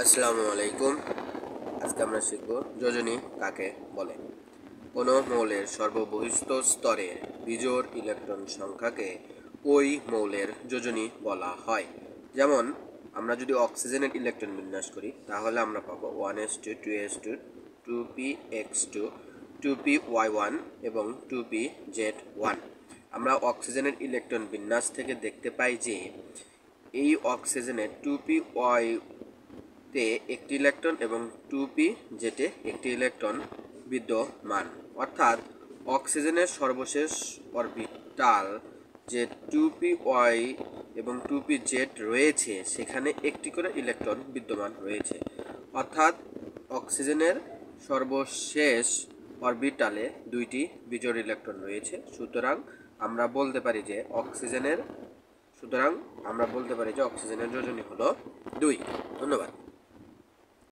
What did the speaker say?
আসসালামু আলাইকুম। আজকে আমরা শিখব যোজনী কাকে বলে। কোনো মৌলের সর্ববহিস্থ স্তরের বিজোড় ইলেকট্রন সংখ্যাকে ওই মৌলের যোজনী বলা হয়। যেমন আমরা যদি অক্সিজেনের ইলেকট্রন বিন্যাস করি তাহলে আমরা পাবো 1s2 2s2 2px2 2py1 এবং 2pz1। আমরা অক্সিজেনের ইলেকট্রন বিন্যাস থেকে দেখতে পাই যে এই অক্সিজেনের 2py তে একটি ইলেকট্রন এবং 2p জেটে একটি ইলেকট্রন বিদ্যমান, অর্থাৎ অক্সিজেনের সর্বশেষ অরবিটাল যে 2py এবং 2pz রয়েছে সেখানে একটি করে ইলেকট্রন বিদ্যমান রয়েছে, অর্থাৎ অক্সিজেনের সর্বশেষ অরবিটালে দুইটি বিজোড় ইলেকট্রন রয়েছে। সুতরাং আমরা বলতে পারি যে অক্সিজেনের যোজনী হলো 2।